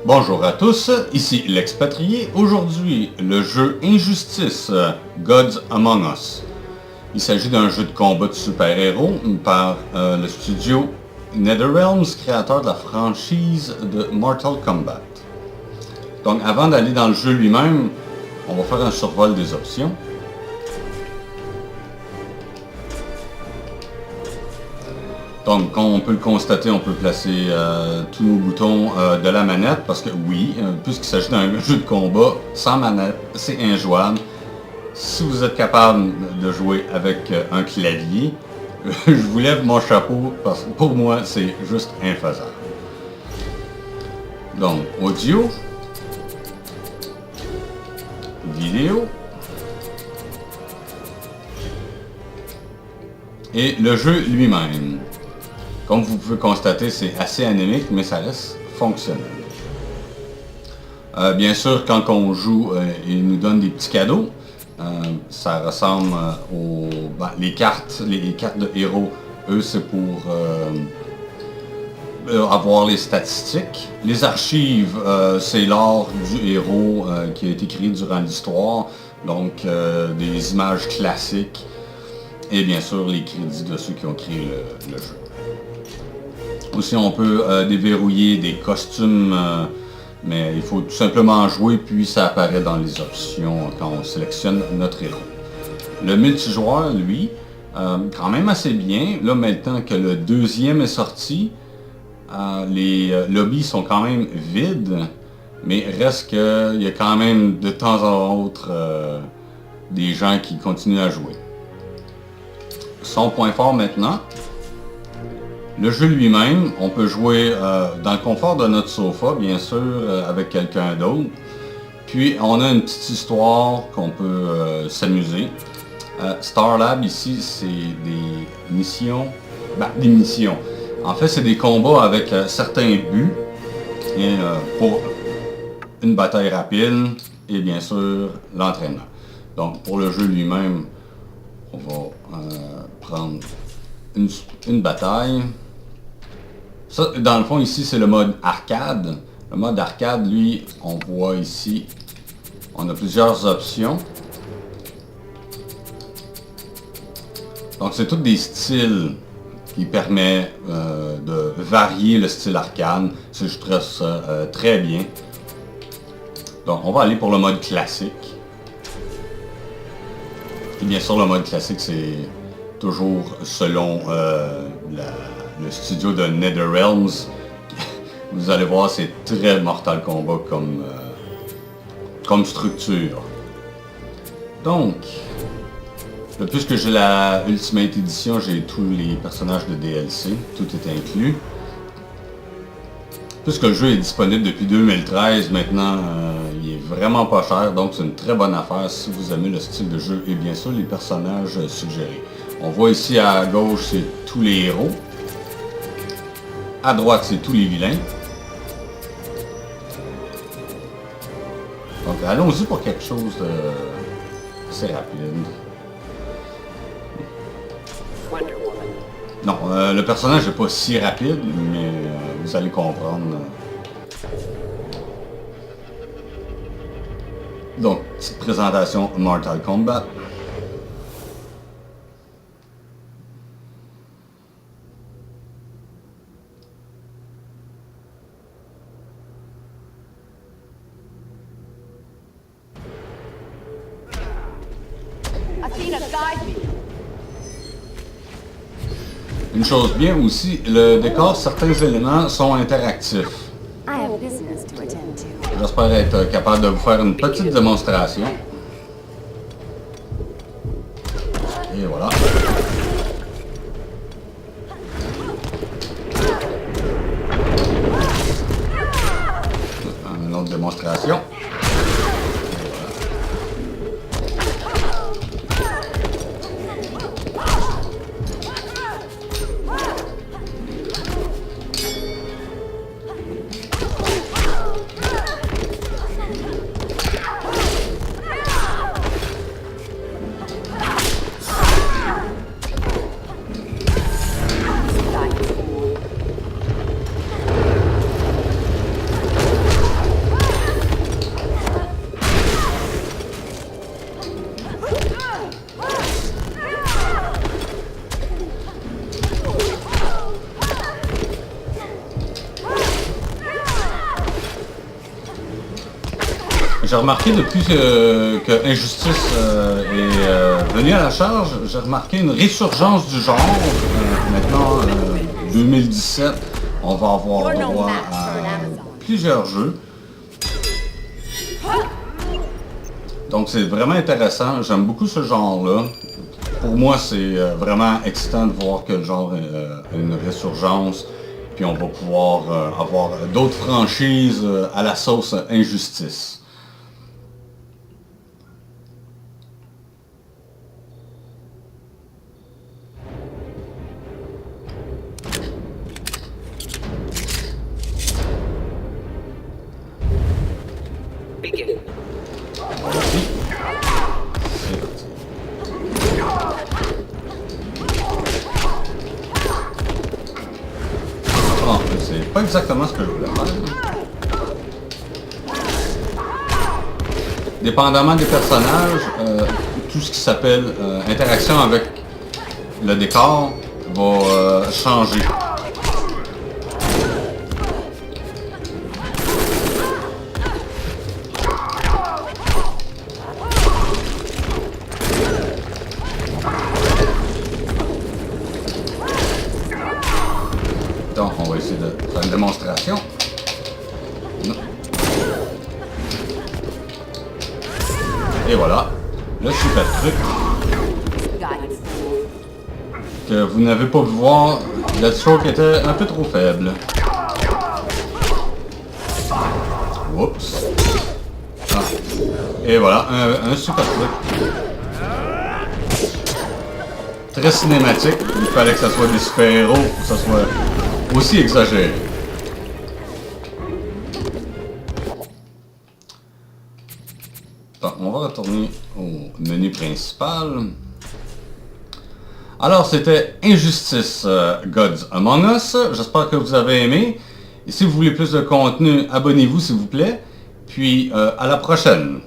Bonjour à tous, ici l'expatrié. Aujourd'hui, le jeu Injustice, Gods Among Us. Il s'agit d'un jeu de combat de super-héros par le studio NetherRealms, créateur de la franchise de Mortal Kombat. Donc avant d'aller dans le jeu lui-même, on va faire un survol des options. Donc, comme on peut le constater, on peut placer tous nos boutons de la manette, parce que oui, puisqu'il s'agit d'un jeu de combat sans manette, c'est injouable. Si vous êtes capable de jouer avec un clavier, je vous lève mon chapeau, parce que pour moi, c'est juste infaisable. Donc, audio, vidéo, et le jeu lui-même. Comme vous pouvez constater, c'est assez anémique, mais ça reste fonctionnel. Bien sûr, quand on joue, il nous donne des petits cadeaux. Ça ressemble aux... les cartes de héros, eux, c'est pour avoir les statistiques. Les archives, c'est l'art du héros qui a été créé durant l'histoire. Donc, des images classiques. Et bien sûr, les crédits de ceux qui ont créé le jeu. Aussi, on peut déverrouiller des costumes, mais il faut tout simplement jouer, puis ça apparaît dans les options quand on sélectionne notre héros. Le multijoueur, lui, quand même assez bien. Là, maintenant que le deuxième est sorti, les lobbies sont quand même vides, mais reste qu'il y a quand même de temps en autre des gens qui continuent à jouer. Son point fort maintenant, le jeu lui-même, on peut jouer dans le confort de notre sofa, bien sûr, avec quelqu'un d'autre. Puis on a une petite histoire qu'on peut s'amuser. Star Lab ici, c'est des missions. Des missions. En fait, c'est des combats avec certains buts. Et, pour une bataille rapide et bien sûr l'entraînement. Donc pour le jeu lui-même, on va prendre une bataille. Ça, dans le fond, ici, c'est le mode arcade. Le mode arcade, lui, on voit ici, on a plusieurs options. Donc, c'est tous des styles qui permettent de varier le style arcade. Je trouve ça très bien. Donc, on va aller pour le mode classique. Et bien sûr, le mode classique, c'est toujours selon le studio de NetherRealms. Vous allez voir, c'est très Mortal Kombat comme structure. Donc, puisque j'ai la Ultimate Edition, j'ai tous les personnages de DLC, tout est inclus. Puisque le jeu est disponible depuis 2013, maintenant, il est vraiment pas cher, donc c'est une très bonne affaire si vous aimez le style de jeu et bien sûr les personnages suggérés. On voit ici à gauche, c'est tous les héros. À droite, c'est tous les vilains. Donc, allons-y pour quelque chose de assez rapide. Non, le personnage n'est pas si rapide, mais vous allez comprendre. Donc, petite présentation Mortal Kombat. Une chose bien aussi, le décor, certains éléments sont interactifs. J'espère être capable de vous faire une petite démonstration. Et voilà. Une autre démonstration. J'ai remarqué depuis que Injustice est venu à la charge, j'ai remarqué une résurgence du genre. Maintenant, 2017, on va avoir droit à plusieurs jeux. Donc c'est vraiment intéressant, j'aime beaucoup ce genre-là. Pour moi, c'est vraiment excitant de voir que le genre a une résurgence. Puis on va pouvoir avoir d'autres franchises à la sauce Injustice. C'est pas exactement ce que je voulais faire. Dépendamment des personnages, tout ce qui s'appelle interaction avec le décor va changer. Donc, on va essayer de faire une démonstration. Non. Et voilà, le super truc que vous n'avez pas pu voir, le stroke était un peu trop faible. Oups. Ah. Et voilà, un super truc. Très cinématique, il fallait que ça soit des super-héros pour que ça soit aussi exagéré. Donc, on va retourner au menu principal. Alors, c'était Injustice Gods Among Us. J'espère que vous avez aimé. Et si vous voulez plus de contenu, abonnez-vous s'il vous plaît. Puis, à la prochaine.